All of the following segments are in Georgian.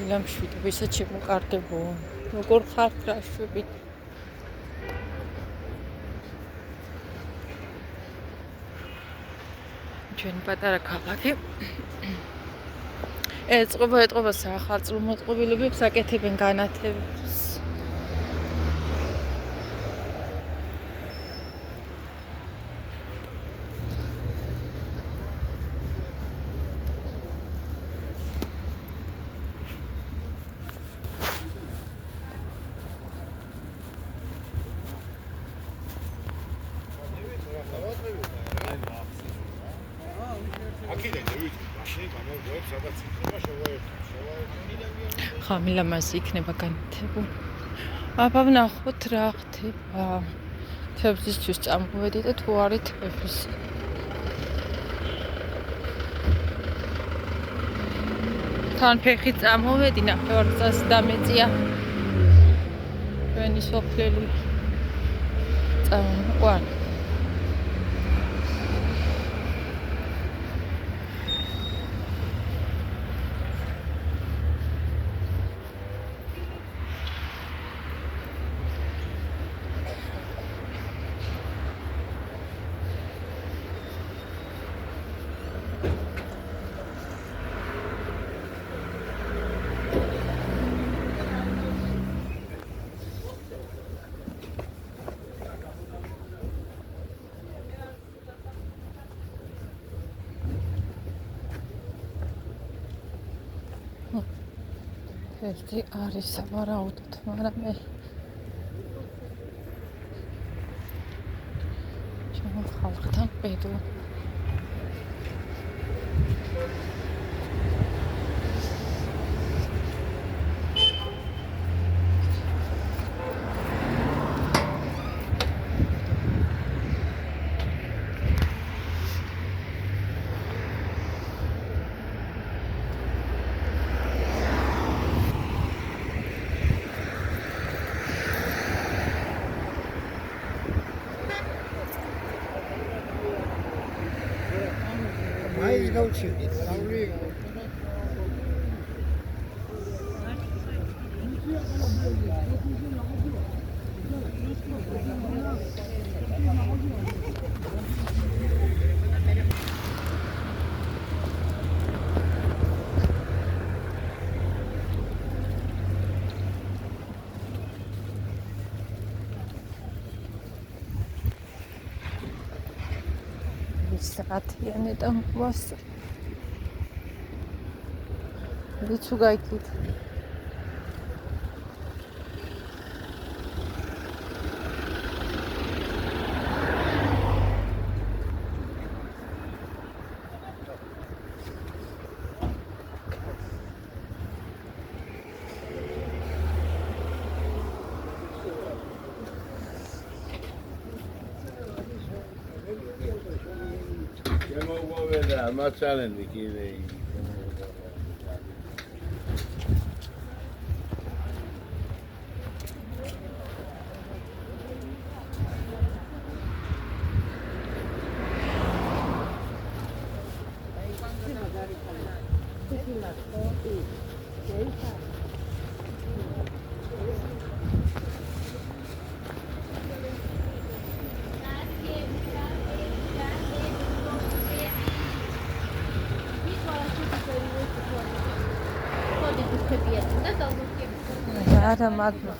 ხამილამ შვიდობისა ჩემოკარგებო. როგორ ხართ რა შვებით? ჩვენი პატარა ქალაქი ეტყობა სახალხო მოწყობილობებს აკეთებენ განათებას. ხამილამ ასე იქნება განათებული. აბა ვნახოთ რა ხდება. თებზისთვის წამოვედი და თუ არის თბილისი. თან ფეხი წამოვედი ნახევარწას დამეწია. ჩვენი სოფლელი წამოყვან. ერთი არის სავარაუდოდ, მაგრამ მე ჩემო ხალხთან პედო. Mai gauchini, sauri. საათიანი და მყავს ვიცუ გაიქით Ma challenge kire. არა მაგნა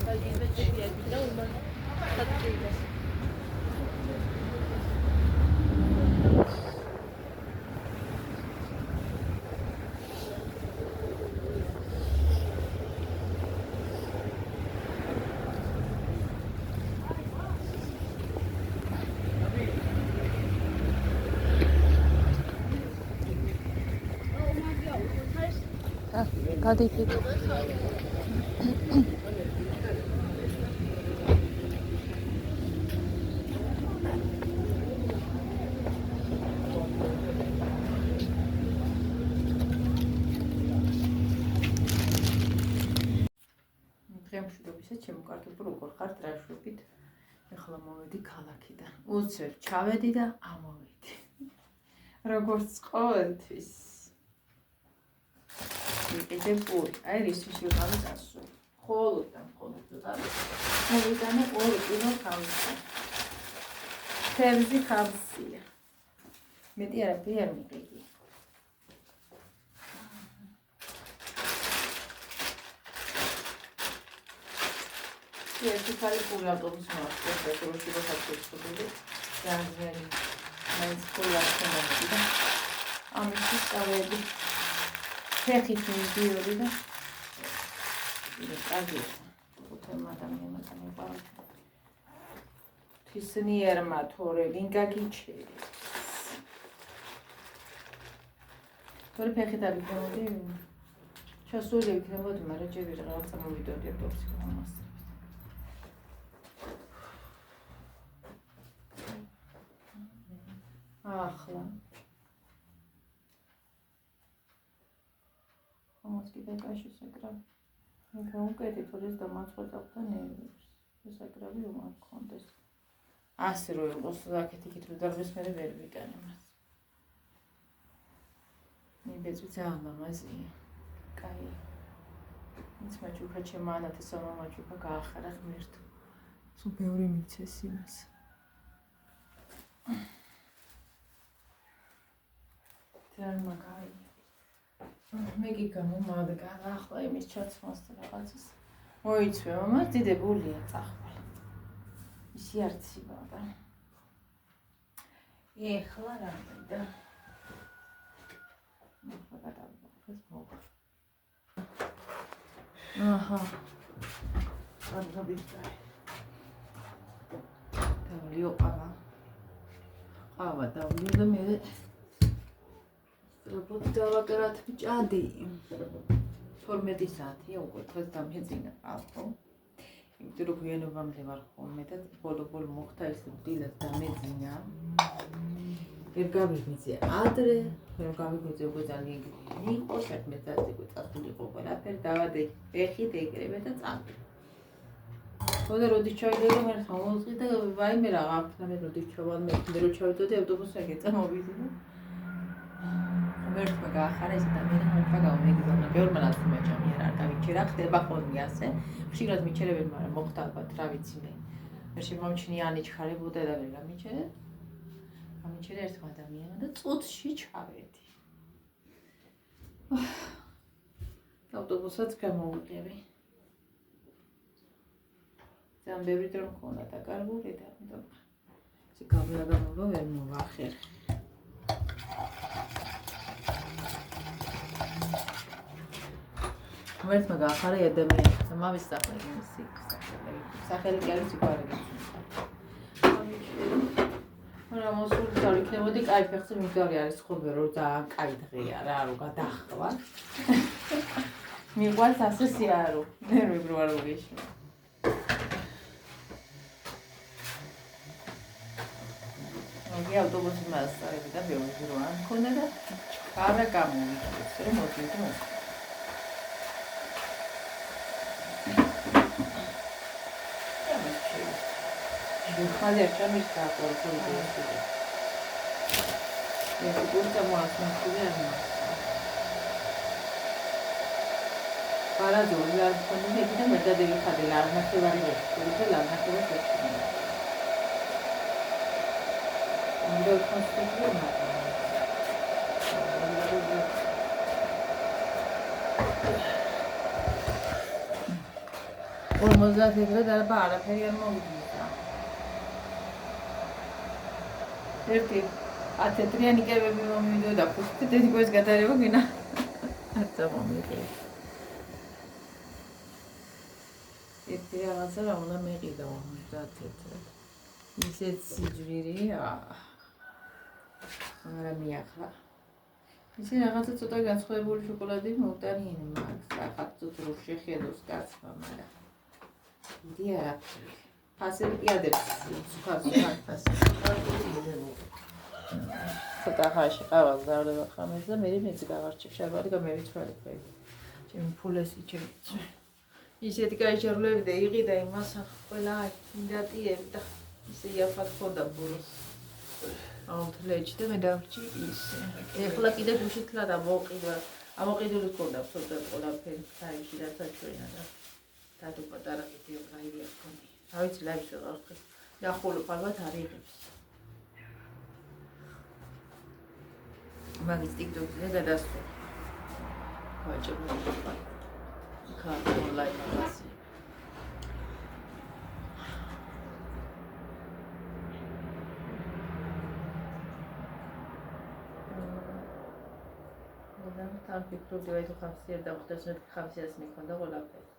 გადიდით დღემშვიდობისა ჩემოკარგებო როგორ ხართ რა შვებით ეხლა მოვედი ქალაქიდან უცებ ჩავედი და ამოვედი როგორც ყოველთვის ვიყიდე პური. აი რისთვის ვიყავი გასული. მხოლოდ ვიყავი. მოვიტანე 2 კილო ხავსი. თევზი ხავსია. მეტი არაფერი არ მიყიდი. ერთი ხალი პური ავტობუსი მოაქვს, პეტროში როხაცოცხობილი. ძალიან მაინც პური ავტომობილი და ამისთვის წავედი. ფეხით მიდიოდი და კარგია. უთემ ადამიანს ამიყავა. თისნიერმა თორე ვინ გაგიჩერებს. თორე ფეხით არ ვიდეოდი. ჩასული იქნებოდი, მაგრამ ჯერ რაღაცა მოვიდოდი ავტობუსი გამოსწრებით. ახლა ხომაც კიდე კაში საკრავი. იქა უკეთე თორეს დამაწყვეტავდა ნერვებს. საკრავი უმარ მქონდეს. ასე რომ იყოს აქეთ იქით რომ დარბეს მე ვერ ვიკანე მას. მიბეწვი ძალიან ლამაზია. კაი. ის მაჩუკა ჩემანათე სამამაჩუკა გაახარა ღმერთო. სულ ბევრი მიცეს იმას. ძალიან მაგარია. მე გიგამომადგა ახლა იმის ჩაცმას და რაღაცას. მოიცვე მამას დიდებულია წახვალ. ისი არცივა და. ეხლა რა მინდა. ახლა გადავიღეს მოგ. აჰა. გადავიღე. დავლიო ყავა. ყავა დავლიო და მე რობოტი დავაკერათ ბჭადი 12 საათია უკვე დღეს დამეძინა ყავო იმიტომ რომ გვიანობამდე ვარ ხოლმე და ბოლო მოხდა ის დილად დამეძინა ვერ გავიგიძე ადრე ვერ გავიგიძე უკვე ძალიან იყო საქმე წასული წასულიყო ყველაფერი დავადე ეხით ეგრევე და წავდი ხოდა როდის ჩავიდე მე ხომოწყი და ვაიმე რა აქ მე როდის ჩავალ მე რო ჩავიდოდი ავტობუსზე გეწამოვიდი მერტმა გაახარა ეს ადამიანი ხომ გამიგზავნა ბევრმა რაცი მეჭამი არ გავიჩერა ხდება ხოლმე ასე ხშირად მიჩერებენ მაგრამ მოხდა ალბათ რა ვიცი მე მე შემომჩნია ანიჩხარებოდა და ვერ გამიჩერე გამიჩერე ერთმა ადამიანმა და წუთში ჩავედი ავტობუსაც გამოვიყევი ძალიან ბევრი დრო მქონდა დაკარგული და ამიტომ ესე გამერაგამობა ვერ მოვახერხე მერტმა გაახარა ადამიანი და მამის სახელი სახელი კი არის სიყვარული მაგრამ მოსული თავი იქნებოდი კაი ფეხზე მიგდავი არის ხოლმე რომ ძალიან კაი დღეა რა რომ გადახვა მიყვარს ასე სიარო ნერვები რო არ ვიშვა მოგი ავტობუსი მასწავლები და ბევრი რო არ მქონდა და არა გამოვიდეს რომ მოდიოდი მოხდა ხალე ჩემის გაყოლებული ისე. მე გულწა მოასმენია. პარადოქსი არ ხონდა იქიდან მეტადები ხადე ლარნახევარი ვეშტი და ლარნახევარი ვეშტი. უნდა კონსტიტუცია მოზად ეგრე და არაფერი არ მოვიდა. ერთი 10 წლიანი კებები მომიდოდა ფუსტი და ეს გადარება გინა არც მომიდე ერთი რაღაცა რა უნდა მეყიდო 50 წელი ისეთ სიძვირი არა მიახლა ისე რაღაცა ცოტა განსხვავებული შოკოლადი მოვტანიინე მაგ რაღაც ცოტა რო შეხედოს კაცმა მაგრამ იდი არა ფასები კი ადებს სუფარს ცოტა ხაში ყავალ ზარდება ხამეს და მე მეც გავარჩევ შარბალი და მე ვიცვარი ქვები ჩემი ფულესი ჩემი ისეთი გაიჩარულები და იყიდა იმას ყველა ინდატიები და ისე იაფად ხონდა ბუროს აუთლეჩი და მე დავრჩი ისე ეხლა კიდე გუშითლა და მოყიდა ამოყიდული ქონდა ცოტა ყველაფერი საერთში რაც აჩვენა და დადო პატარა ვიდეოგრაფია ქონი. რა ვიცი ლაივს ვეღარ ხარ. ნახულობ ალბათ არ იღებს. მაგის TikTok-ზე გადასწრო. ვაჭრობ. ქართულ ლაივს. თან ფიქრობდი ვაი თუ ხამსიერ დავხდეს მე ხამსიას მიქონდა ყველაფერი.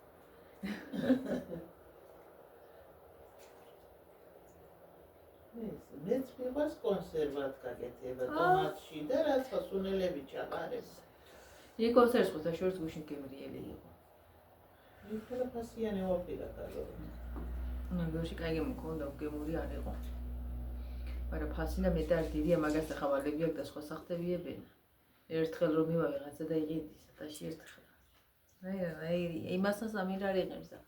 მეც მიყვარს კონსერვად გაკეთება ტომატში და რაცა სუნელები ჩაყარებს. იქ კონსერვს ხოთა შორს გუშინ გემრიელი იყო. იქ ფასიანი ვაფერა გალო. ნაგოში კაი მქონდა გემური არ იყო. მაგრამ ფასინა მეტი არ დიდია მაგას ახავალები აქვს და სხვა სახტებიებენ. ერთხელ რომ მივა ვიღაცა და იყიდის ათაში ერთხელ. აი იმასაც ამირ არ იღებს და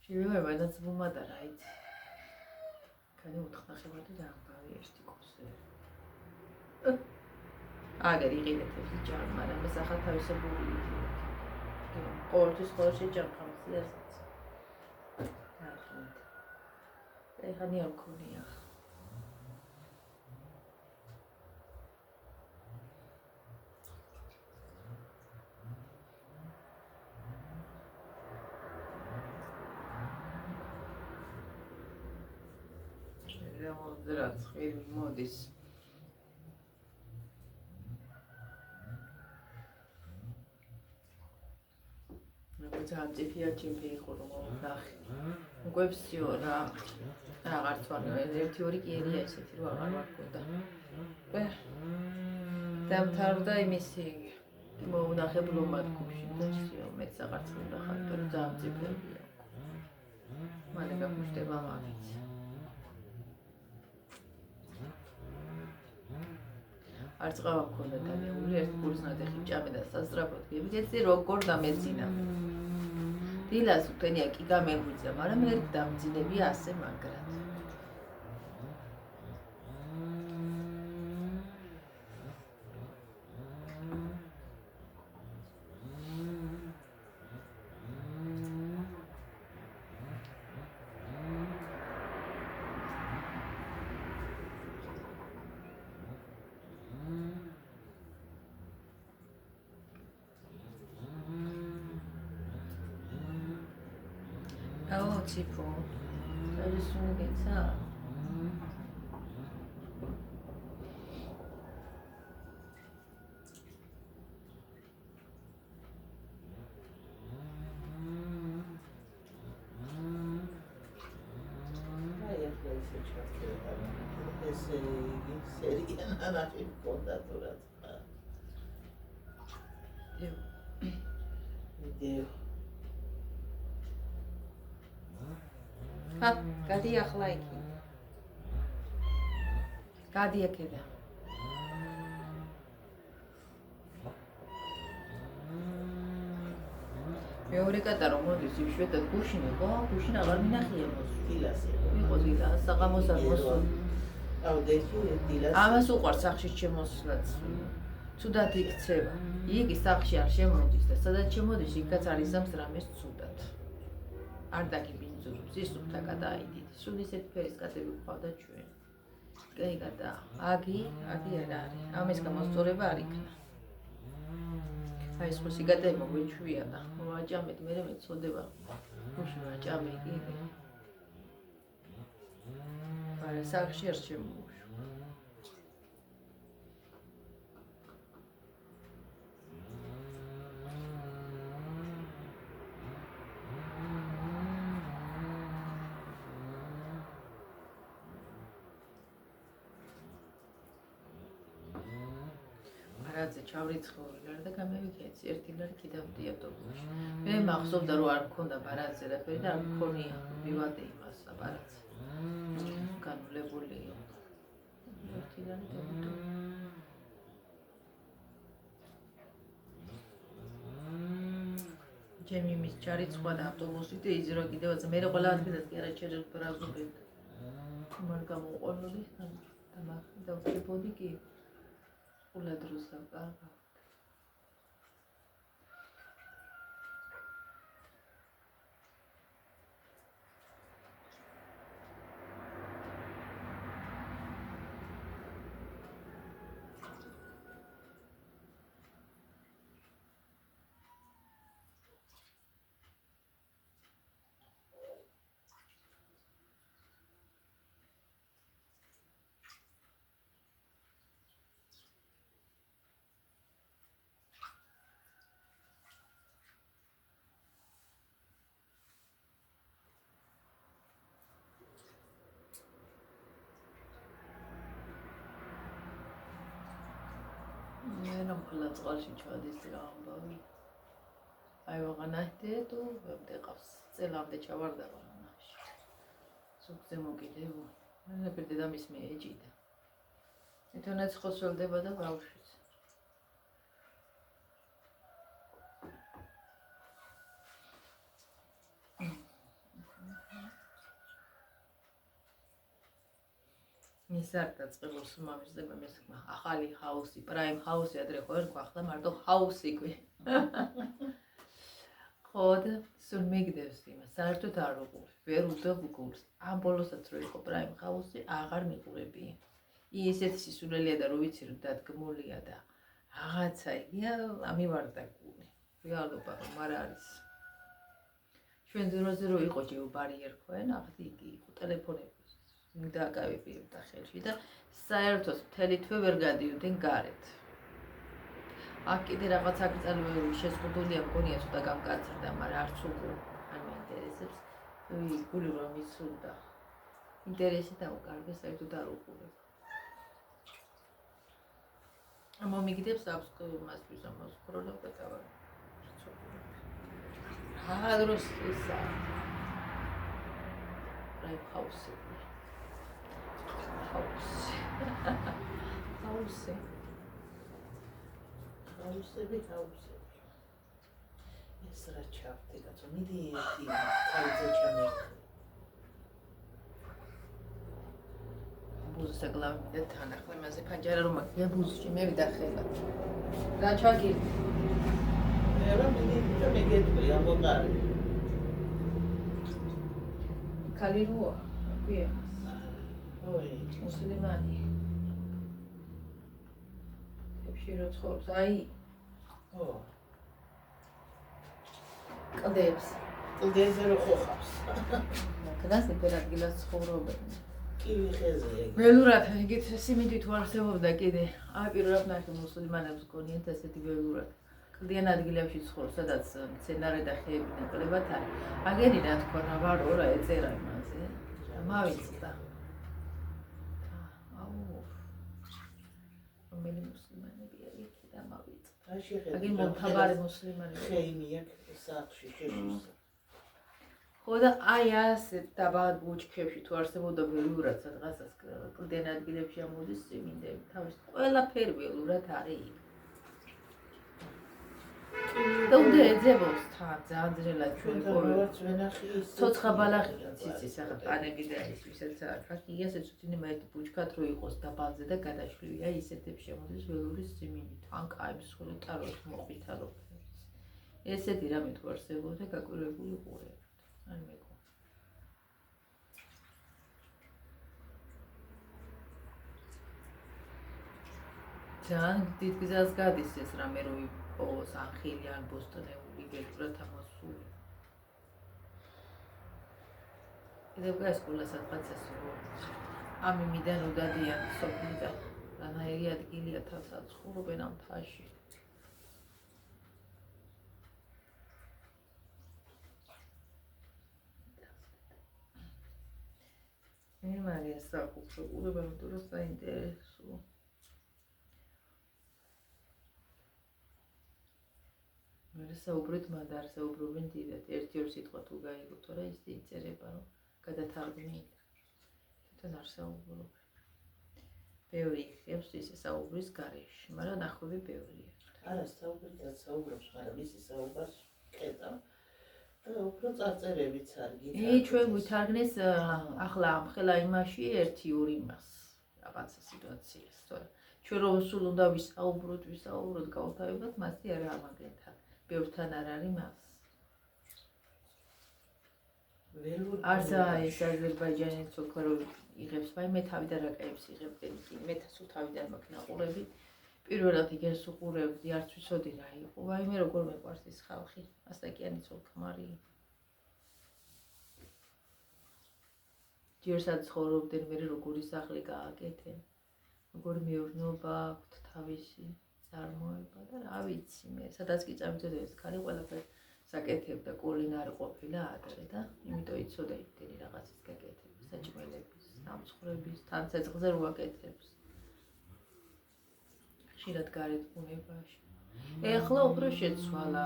შევივა მანაც ბუმადა რა იცი. კანი უთხნახებოდი და ამბავი ერთი კონსერვი. აგერ იყიდეთ ჯარ, მაგრამ ეს ახლა თავისებური იყო. ყოველთვის ხოლმე შეჭამხავს იასაც. ეხლა ნიარ მქონია. რაც ხელი მოდის. ძალიან წიფია ჩემი ხო რომ ნახე. უკვე всё რა. აღარც ვარ ერთი ორი კი ერია ესეთი რომ აღარ ვარ და. დამთავრდა იმისი მოუნახე ბლომად კუბში და всё მეც აღარც უნდა ხარ და ძალიან წიფია. მალე გაგუშტება მაგით. არც ყავა მქონდა დაგებული ერთ გულს ნატეხი ჭამე და სასწრაფოდ გებიცი როგორ დამეძინა. დილას უკენია კი გამეღვიძა, მაგრამ ერთ დამძინები ასე მაგრად. tipo, eles não pensam. Seria nada de conta toda. Deu. გადი ახლა იქ. გადი აქედა. მეორე კატა რომ მოდის იშვიათად გუშინ იყო, გუშინ აღარ მინახია მოსული. დილას იყო დილა, საღამოს არ მოსული. აუ დექი დილას. ამას უყვარს სახში შემოსვლაც. ცუდად იქცევა. იგი სახში არ შემოდის და სადაც შემოდის, იქაც არის ამს რამეს ცუდად. არ დაგიბინძურებს, ის უთა გადაიდით. სულ ისეთ ფერის კატები გვყავდა ჩვენ. კაი კატა, აგი არ არის. ამის გამოსწორება არ იქნა. აი ეს ხოსი კატები მოგვიჩვია და ვაჭამეთ, მე მეწოდება. ხუში ვაჭამე კი. არა, სახში არ შემოუშ. არაძე ჩავრიცხული ლარი და გამევიქეცი ერთი ლარი კიდევ დიატომში. მე მახსოვდა რომ არ მქონდა ბარათზე რაფერი და არ მქონია მივადე იმას ბარათზე. განვლებული იყო. ერთი ლარი დიატომი. ჩემი მის ჩარიცხვა და ავტობუსით და იზრო კიდევაც მე ყველა ადგილას კი არა ჩერებს ბრაზობენ. მარ გამოყოლოდი და დავწებოდი კი. Ula drusa, მე რომ ხოლმე წყალში ჩადის რა ამბავი. აი ვაღანახე თუ ვემდეყავს. წელამდე ჩავარდა ვაღანახში. სულ მოგიდებო. მე დედამის მე ეჭიდა. ეთონაც ხოსველდება და ბავშვიც. მისარდა წყებულს მამის და მამის ახალი ჰაუსი, პრაიმ ჰაუსი ადრე ხო ერქვა, ახლა მარტო ჰაუსი ყვი. ხო და სულ მიგდევს იმას, საერთოდ არ უყურებ, ვერ უდებ გულს. ამ ბოლოსაც რო იყო პრაიმ ჰაუსი, აღარ მიყურები. ისეთი სისულელია და რო ვიცი რომ დადგმულია და რაღაცა იგია, ამივარდა გული. რეალობა რომ არ არის. ჩვენ დროზე რო იყო ჯეობარი ერქვენ, ახლა იგი იყო ტელეფონები დააკავებიებდა ხელში და საერთოდ მთელი თვე ვერ გადიოდნენ გარეთ. აქ კიდე რაღაც აკრძალველი შეზღუდულია მგონია ცოტა გამკაცრდა, მაგრამ არც უკვე არ მაინტერესებს. გული რომ ისულდა. ინტერესი დაუკარგე, საერთოდ არ უყურებ. მომიგდებს აქვს მასთვის ამას პროლოგ და თავი. რა დროს ისა. რაი ჰაუსი. ჰაუსები. ეს რა ჩავდი კაცო, მიდი ერთი თავზე ჩამერხე. ბუზს აკლავდი და თან ახლა იმაზე ფანჯარა რომ მაგია ბუზში მე ვიდახელა. რა ჩაგილი? მე რა მიდი და მეგეთქვი ამოდარი. კალიროა, აკვია. ოი, მუსლიმანი.ებში რო ცხოვრობს, აი, ო, კლდეებს. კლდეზე რო ხოხავს. მაგას ნებერ ადგილას ცხოვრობენ. კივი ხეზია. ველურად იგით სიმინდით ვარსებობდა კიდე. აი პირველად ნახე მუსლიმანებს გონიათ ესეთი ველურად. კლდიან ადგილებში ცხოვრობს, სადაც მცენარე და ხეები ნაკლებად არის. აგერი რა თქვა რა ვარო რა ეწერა იმაზე. მავიცდა. რომელი მუსლიმანებია იქი და მავიწ. რა შეხედე? აგერ მომთაბარე მუსლიმანები. ხეიმია სახში შეშის. ხო და აი ასე დაბალ ბუჩქებში თუ არსებობდა ველურად სადღაცას კლდიან ადგილებში ამოდის სიმინდები. თავის ყველაფერი ველურად არის. და უნდა ეძებოს თან ძალიან ძნელად ჩვენ ვარც ვენახი ის. ცოცხა ბალახი ციცის ახლა პანები და ის ვისაც აქვს. აქ იასეც უთინე მაეთი ბუჩქად რო იყოს დაბალზე და გადაშლილია ისეთებს შემოდის ველური სიმინდი. თან კაიბს ხოლმე ტაროს მოყვითალო. ესეთი რამე თუ არსებობდა გაკვირვებული ყურებთ. არ მეკო. ძალიან დიდ გზას გადის ეს რამე რო იპოვოს ანხილი ან ბოსტონეული ველურად ამოსული. კიდევ გაისკულა სადღაცას ამ იმიდან უდადიან სოფლიდან. რანაირი ადგილია თავსა ცხოვრობენ ამ მთაში. მე მარია საკუთრო ყურება მეტყურა საინტერესო. მე საუბრით მათ არ საუბრობენ დიდად. ერთი-ორი სიტყვა თუ გაიგო, თორე ის იწერება რომ გადათარგმნილი. თვითონ არ საუბრობ. ბევრი ხებს ისე საუბრის გარეშე, მაგრამ ნახვები ბევრია. არა, საუბრითაც საუბრობს, მაგრამ ისი საუბარს კეთა. უფრო წარწერებიც არ გითხრა. ჩვენ ვითარგნეს ახლა ამ ხელა იმაში 1-2 იმას რაღაცა სიტუაციას. თორე ჩვენ რომ სულ უნდა ვისაუბროთ გავთავებოთ, მასი არა ამაგენთან. ბევრთან არ არის მას. არც ეს აზერბაიჯანის თქო რომ იღებს, ვაი მე თავიდან რა კაიფს იღებდნენ კი, მე სულ თავიდან მაქვს ნაყურები. პირველად იგერს უყურებდი, არც ვიცოდი რა იყო. ვაი მე როგორ მეყვარს ეს ხალხი, ასაკიანი ცოლ-ქმარი. ჯერსაც ცხოვრობდნენ, მე როგორი სახლი გააკეთენ. როგორი მეურნეობა აქვთ თავისი წარმოება და რა ვიცი მე, სადაც კი წავიდოდი ეს ქალი ყველაფერს საკეთებდა, კულინარი ყოფილა ადრე და იმიტომ იცოდა იმდენი რაღაცის გაკეთება, საჭმელების, დამცხრების, თან ცეცხლზე რო აკეთებს. ხშირად გარეთ ბუნებაში. ეხლა უფრო შეცვალა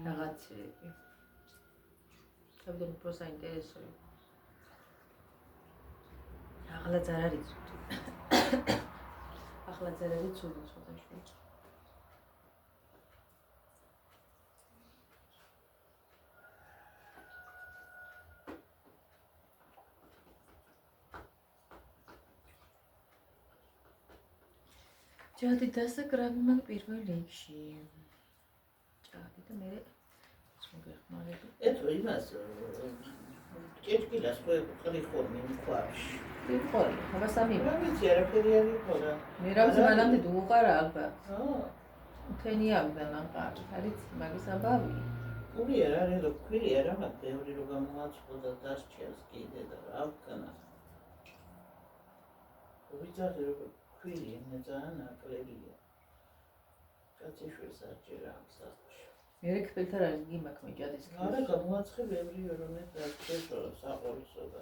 რაღაცები. თავიდან უფრო საინტერესო იყო. ახლაც არ არის ცუდი. ახლაც არ არის ცუდი ცოტაშვილი. ჭადი დასაკრავი მაგ პირველ რიგში. ჭადი და მე მოგეხმარები. ეთო იმას ჭეჭკილას ყრი ხოლმე მქვაში. ვიყოლი, აბა სამი. რა ვიცი, არაფერი არ იყო რა. მე რა ვიცი, მანამდე უყარა ალბათ. აა, მთენი ამდა ნაყარი, არის მაგის აბავი. გული არ არის, რომ ქვილი არ ამათ, ბევრი რომ გამოაწყო და დასჭერს კიდე და რა ვქნა. ვიცი რომ ქვილი მე ძალიან აკლებია. კაციშვილს არ ჭირა ამ სახლში. მე ქფელთან არის გიმაქვს მე ჭადის არა, გამოაცხე ბევრი რომ მე დასჭერსო საყოლისო და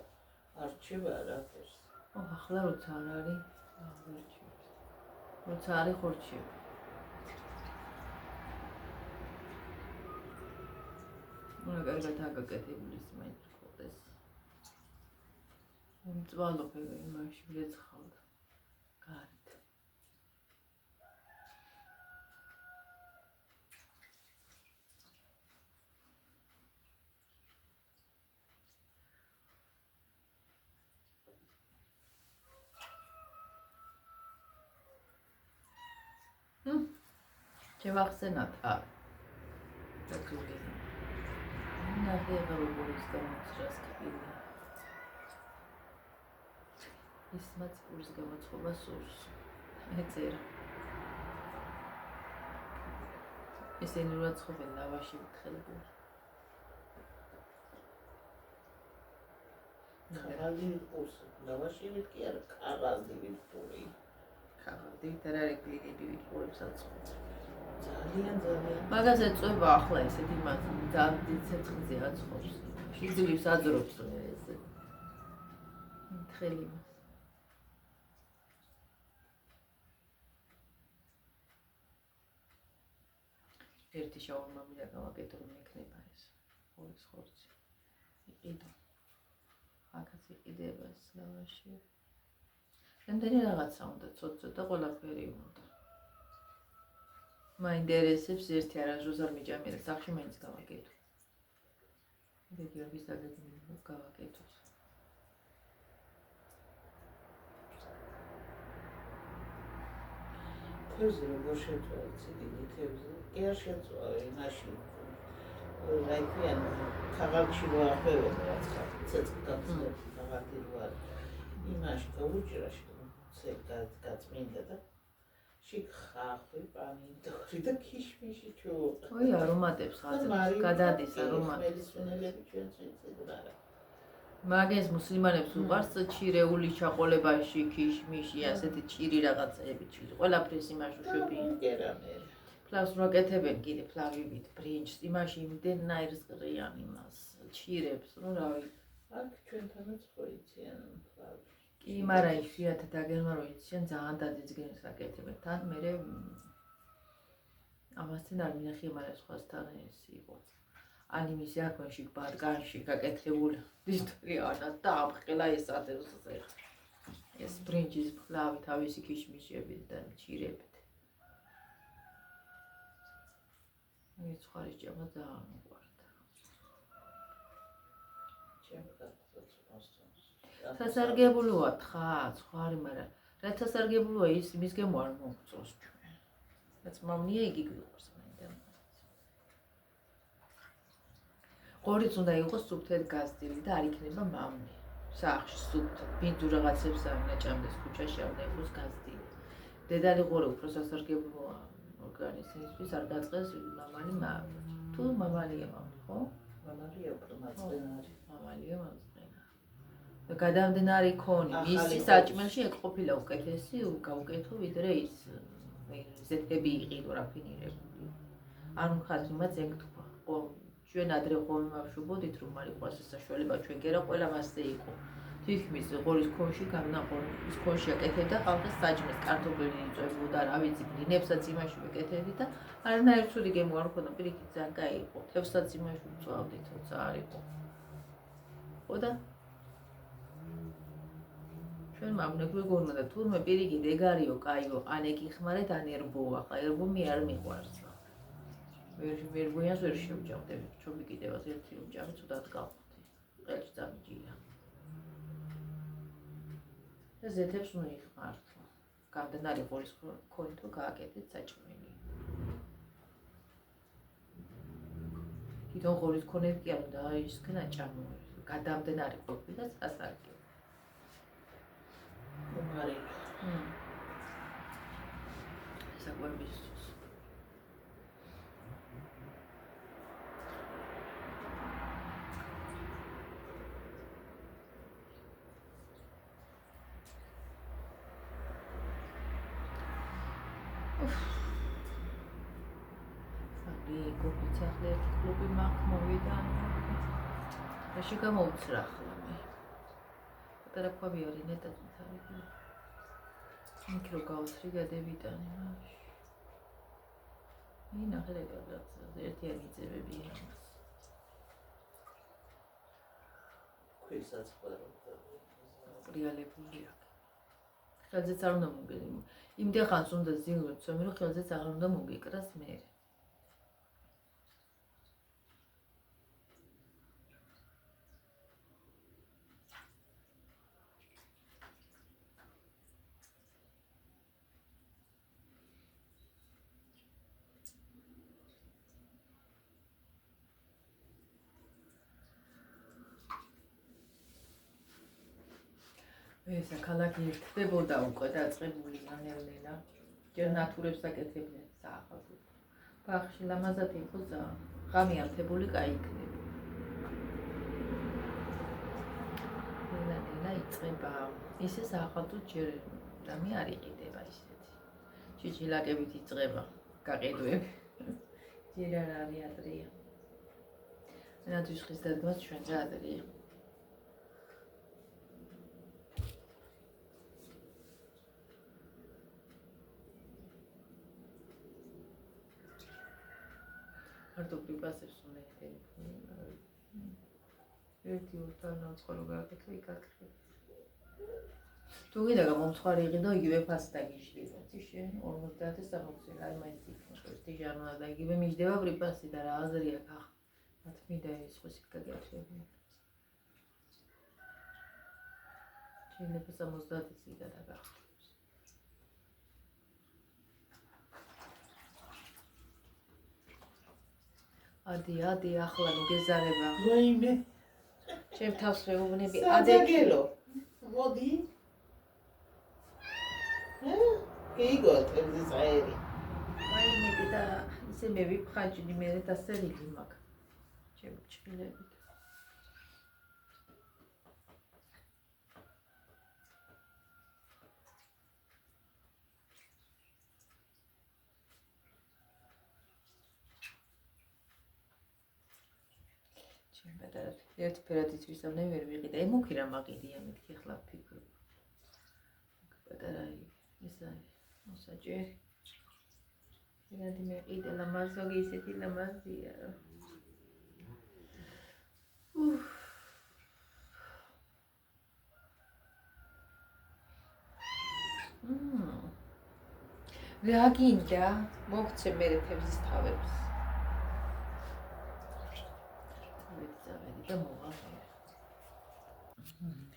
არჩევა არაფერს. ახლა როცა არ არის, აღარჩევს. როცა არის ხორჩები. უნდა კარგად აკაკეთებული მაინც ხოდეს. მწვალობ იმაში ვრეცხავთ. გარეთ. შევახსენათ არ. დაგული. ნახე როგორიც გამოცხადს კიდე. ის მაცურის გამოცხობა სურს. ეწერა. ესენი რა ცხობენ ლავაში მთხელებული. ქაღალდი ვიყურს, ლავაში ვიტკი არ ქაღალდი ვიყური. ქაღალდი არ არის კლინები ვიყურებსაც. ძალიან მაგას ეწובה ახლა ესეთი მას ძალიან დიდ ცეცხლზე აწყობს. შიგძლივს აძრობს ესე. მთხელი მას. ერთი შაურმამი და გავაკეთო რომ ეკნება ეს. ორი ხორცი. იყიდო. აქაც იყიდება ეს ლავაში. რამდენი რაღაცა უნდა ცოტ-ცოტა ყველაფერი უნდა. მაინტერესებს ერთი არასდროს არ მიჭამია და სახში მაინც გავაკეთო. რეგიონის დაგეგმილება გავაკეთოს. თევზი როგორ შეწვა, ციგილი თევზი. კი არ შეწვა, მაშინ. რაიქიან ქაღალდში რო ახვევენ რაც ხარ, ცეცხლგაცნებ ქაღალდი რო არის. იმაში გაუჭირაში გაწმინდა და შიგ ხახვი, პანინდორი და ქიშმიში ჩუყა. ой, არომატებს ხაზებს, გადადის არომატი. მედიცინელები ჩვენც ვიცით არა. მაგას მუსლიმანებს უყარს ჩირეული ჩაყოლებაში, ქიშმიში, ასეთი ჩირი რაღაცეები ჩირი. ყველაფრის იმაში შვებიან. გერამე. ფლავს რაკეთებენ კიდე ფლავივით, ბრინჯს, იმაში იმდენნაირს ყრიან იმას, ჩირებს, ну რავი. აქ ჩვენთანაც ხო იციან ფლავი. კი, მაგრამ იშვიათად დაგერმა რომ იციან ძალიან დაძიძგენს რაკეთებენ. თან მე ამასთან არ მინახია, მაგრამ სხვასთან ეს იყო. ან იმის აქვეში ბარგანში გაკეთებული ისტორია და ამხელა ეს ატევზე. ეს ბრინჯის ფლავი თავისი ქიშმიშებით და ჩირებით. მე ცხვარი ჭამა ძალიან უყვარდა. სასარგებლოა თხა, ცხვარი, მაგრამ რა სასარგებლოა ის იმის გემო არ მოგწოს ჩვენ. რაც მამნია იგი გვიყვარს მაინდა. ყორიც უნდა იყოს სუფთად გაზრდილი და არ იქნება მამნი. სახში სუფთად, ბინძურ რაღაცებს არ უნდა ჭამდეს ქუჩაში, არ უნდა იყოს გაზრდილი. დედალი ყორი უფრო სასარგებლოა ორგანიზმისთვის, არ გაწყეს მამალი მამნი. თუ მამალია მამნი, ხო? მამალია უფრო მაწყენარი. მამალია მაწყენარი. და გადამდენარი ქონი, მისი საჭმელში ეგ ყოფილა უკეთესი, გაუკეთო ვიდრე ის ზეთები იყიდო რაფინირებული. არ მხატვრიმაც ეგ თქვა. ჩვენ ადრე ხოლმე ვშვებოდით რომ არ იყო ასე საშუალება ჩვენ გერა ყველა მასზე იყო. თითქმის ღორის ქონში გამნაყოლის ქონში აკეთებდა ხალხის საჭმელს, კარტოფილი იწვევდა, რა ვიცი, ბლინებსაც იმაში ვეკეთებდი და არანაირ ცუდი გემო არ მქონდა, პირიქით ძალიან კაი იყო. თევსაც იმაში ვწვავდით, როცა არ იყო. ხო და ჩვენ მამნეგვი გონმა და თურმე პირიქით ეგ არისო, კაიო, ან ეგ იხმარეთ, ან ერბოა. ხა ერბო მე არ მიყვარს. ვერ გვიანს ვერ შევჭამდები. ჩობი კიდევაც ერთი უჯახი ცუდად გავხდი. ყელში დამიჯირა. და ზეთებს უნდა იხმართო. გამდნარი ღორის ქონით რომ გააკეთეთ საჭმელი. თვითონ ღორის ქონით კი არ უნდა ისქნა ჭამო. გადამდნარი ყოფილა სასარგებლო. მომარი. საკვებისთვის. გოფიცახლე კლუბი მაქვს მოვიდა. რაში გამოუცრახლა მე. პატარა ქვაბი არის ნეტად მთავარი. იქ რო გავუსრი გადევიტანი მაშ. ნახე რა ერთიანი ძებებია. ქვისაც ყველა. რეალებულია. ხელზეც არ უნდა მოგეძინო. იმდენ ხანს უნდა ზინოთ, რომ ხელზეც არ უნდა მოგეკრას მე. ესა ქალაქი ერთდებოდა უკვე დაწყებული მანერლენა. ჯერ ნატურებს აკეთებდნენ საახალწლოდ. ბაღში ლამაზად იყო ძალიან. ღამე ართებული კაი იქნება. ნენა იწება. ისე საახალწლოდ ჯერ დამი არ იყიდება ისეთი. ჩიჩილაკებით იწება გაყიდვები. ჯერ არ არის ადრეა. ნათვის ხის დადგმას ჩვენ რა ადრეა. Arto pripasებს უნდა ტელეფონი. ერთი ორთან აწყორო გააკეთე იკაკრე. თუ გინდა გამომცხარი იყიდო იგივე ფასი დაგიშლიდა. შენ 50-60 აი მაინც იქნება. ტიჟარმა და იგივე მიჯდება პრიპასი და რა აზრია ხა. მათ მინდა ეს ხოსი გაგეჩები. შეიძლება 70-ი გადაგახო. ადი ახლა მოგეზარება. ვაიმე. ჩემ თავს მეუბნები ადეგელო. მოდი. კიგო ტემზის აერი. ვაიმე და ისე მე ვიფხაჭინი მე დასერილი მაგ. ჩემ ჩხილებით. ერთი ფერად იცვისავ ვერ ვიყიდა. ემუქი რა მაგიდია მეთქი ახლა ფიქრობ. პატარა ისა მოსაჭერი. ფერადი მეყიდა ლამაზოგი ისეთი ლამაზია. რა გინდა? მოგცე მე თევზის თავებს. და მოვალე.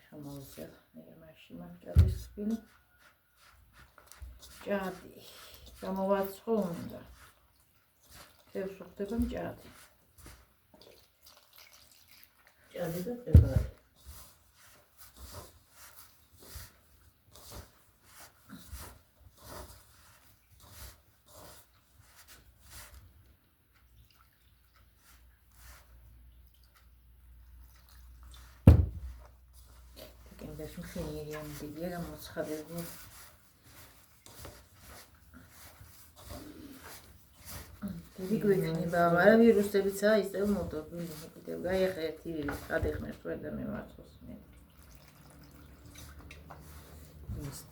შემოვიდა ნერმაში მაგარის სპინი. ჭადი. გამოვაცხო უნდა. თევზს ხდება ჭადი. ჭადი და ხდება. ხინირიან დიდია გამოცხადებული. დიდი გვიქნება, მაგრამ ვირუსებიცაა ისევ მოდობილი. კიდევ გაიხე ერთი ადეხნეს ვერ და მევარცხოს მე.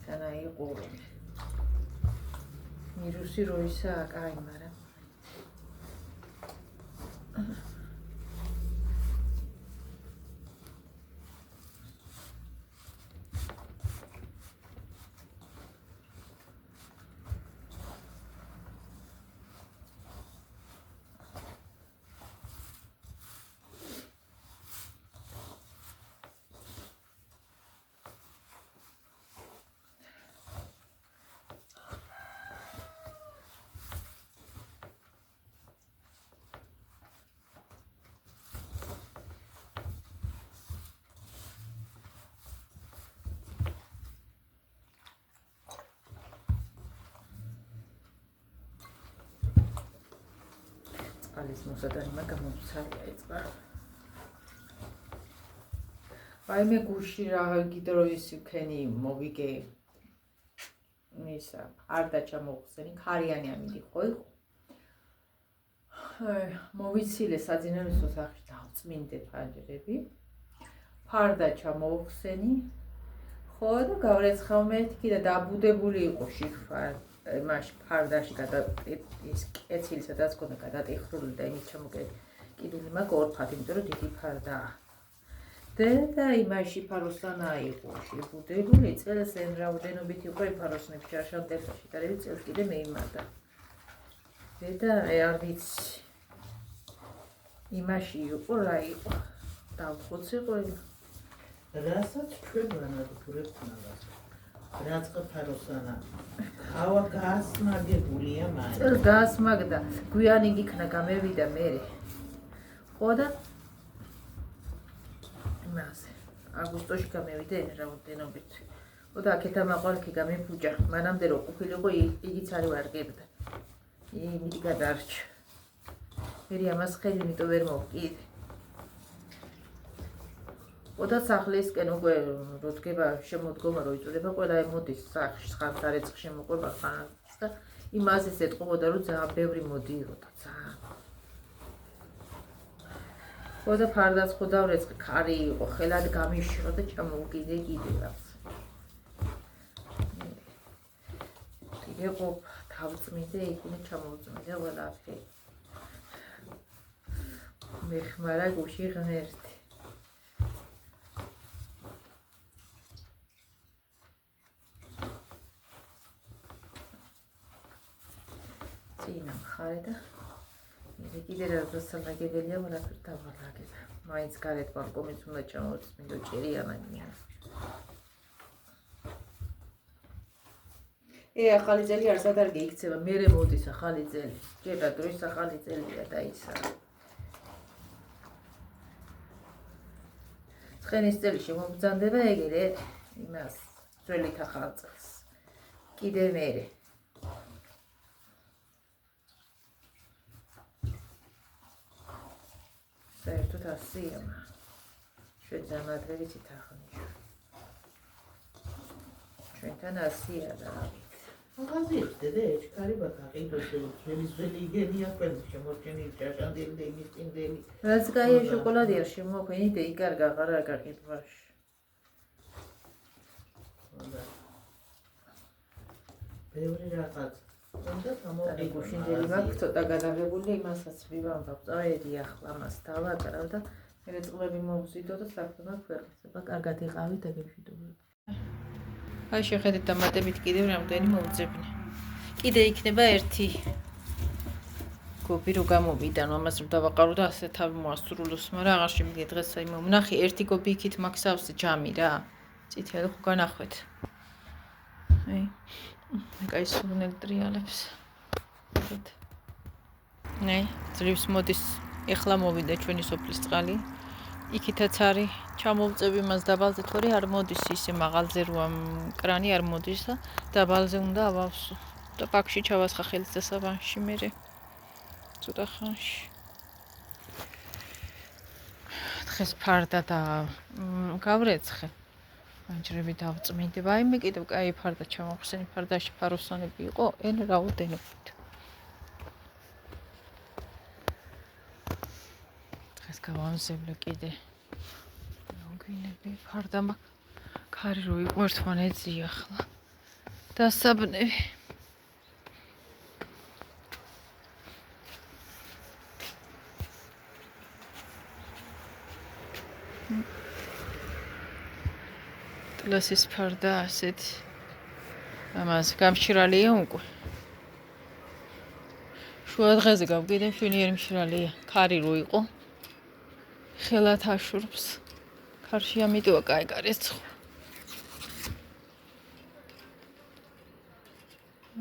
თანა იყო ვირუსი რო ისაა, კაი, მაგრამ წყალის მოსადარმა გამომცალია იწყა. აი მე გუში რა კიდრო ის ვქენი მოვიგე ისა არდა ჩამოხსენი ქარიანი ამინდი ხო იყო. მოვიცილე საძინებელსო სახში დავწმინდე ფანჯრები. ფარდა ჩამოხსენი ხო და გავრეცხავ მეთქი და დაბუდებული იყო შიფარ მაშ ფარდაში ის კეცილი სადაც ქონდა გადატიხრული და იმით ჩამოკიდული მაგ ორფათ იმიტომ რომ დიდი ფარდაა. და იმაში ფაროსანა იყო შებუდებული წელს εν რაოდენობით იყო იმ ფაროსნებში შარშანტელში და რევი წელს კიდე მეიმარდა. და არ ვიცი იმაში იყო რა იყო დავხოცე ყველა რასაც ჩვენ ვანადგურებთ მაგას რაწყა ფაროსანა ავა გასმაგებულია მაინც წელს გაასმაგდა გვიანი იქნა გამევიდა მერე ხო და იმაზე აგვისტოში გამევიდა εν რაოდენობით ხო და აქეთა მაყვალქი გამიფუჭა მანამდე რო ყოფილიყო იგიც არ ვარგებდა იმით გადარჩა მერი ამას ხელი იმიტომ ვერ მოვკიდე ოდა სახლისკენ უკვე რო დგება შემოდგომა რო იწוდება ყველა ემოდის სახლში ხან დარეცხ შემოყვება ხან და იმას ეს ეთყობოდა რომ ძალიან ბევრი მოდიოდა ძალიან ოდა ფარდაც ხო დავრეცხე ქარი იყო ხელად გამიშრო და ჩამოვკიდე კიდევაც იყო თავწმინდე იქნე ჩამოვწმინდა ყველაფერი მეხმარა გუში ღმერთი წინა მხარე და მე კიდე რაღაც სალაგებელია ყველაფერი დავალაგებ მაინც გარეთ ბალკონიც უნდა ჩამოვწმინდო ჭერიანია ახალი წელი არ სადარგი იქცევა მერე მოდის ახალი წელი ჯერა დროის ახალი წელია და ისა ცხენის წელი შემოგბრძანდება ეგრე იმას ძველით ახალ წელს კიდე მერე საერთოდ ასია ჩვენ ზამადრე ვიცით აღნიშნო ჩვენთან ასია და მაგაზია დედა ეჭკარი ბაკაყიდოს ძველი იგენია ყველი შემორჩენილი ჭაშანდელი იმის წინდელი რაც გაია შოკოლადი არ შემოქმენი და იკარგა აღარ გაკეთებაში ბევრი რაღაც უნდა და გუშინდელი მაქვს ცოტა გადაღებული იმასაც ვივამბობ წავედი ახლა მას დავაკრავ და მე წყლები მოვზიდო და საქმე ქვეყნდება კარგად იყავი და გეშვიდობები აი შეხედეთ დამატებით კიდევ რამდენი მოვძებნე კიდე იქნება ერთი გობი რო გამოვიდა ამას რომ დავაყარო და ასე თავი მოასრულოს მაგრამ აღარ შემიძლია დღეს აი მომნახი ერთი გობი იქით მაქსავს ჯამი რა წითელი ხო განახვეთ აი კაი სურნელ ტრიალებს ნე ძრებს მოდის ეხლა მოვიდა ჩვენი სოფლის წყალი იქითაც არის ჩამოვწევი მას დაბალზე თორე არ მოდის ისე მაღალზე როა კრანი არ მოდის და დაბალზე უნდა ავავსო და პაკში ჩავასხა ხელის დასაბანში მერე ცოტა ხანში დღეს ფარდა და გავრეცხე ანჯრები დავწმინდი ვაი მე კიდევ კაი ფარდა ჩამოხსენი ფარდაში ფაროსანები იყო εν რაოდენობით დღეს გავამზევლე კიდე მოგინები ფარდა ქარი რო იყო ერთმანეთზია ახლა დასაბნევი. ტლასის ფარდა ასეთი. ამას გამშრალია უკვე. შუა დღეზე გავგიდე მშვენიერი მშრალია. ქარი რო იყო. ხელათ აშურბს. ქარში ამიტოა კაი კარეცხვა.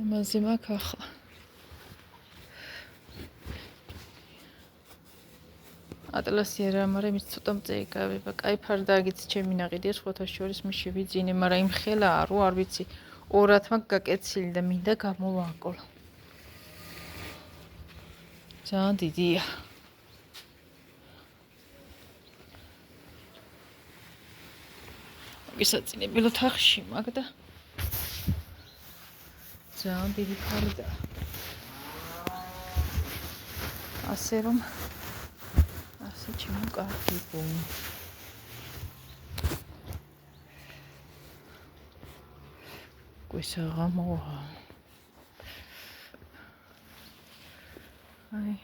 ამაზე მაქვს ახლა. ატლასი არა, მაგრამ ის ცოტა მწეიკავება. კაი ფარდა აგიც ჩემი ნაყიდია, სხვათა შორის მის შევიძინე, მაგრამ იმ ხელაა რო არ ვიცი, ორად მაქვს გაკეცილი და მინდა გამოვაკოლო. ძალიან დიდია. გისაწინებელო თახში მაქვს და ძალიან დიდი ფარდა. ასე რომ ასე ჩემო კარგი ბუმ. გვესაღამოა. აი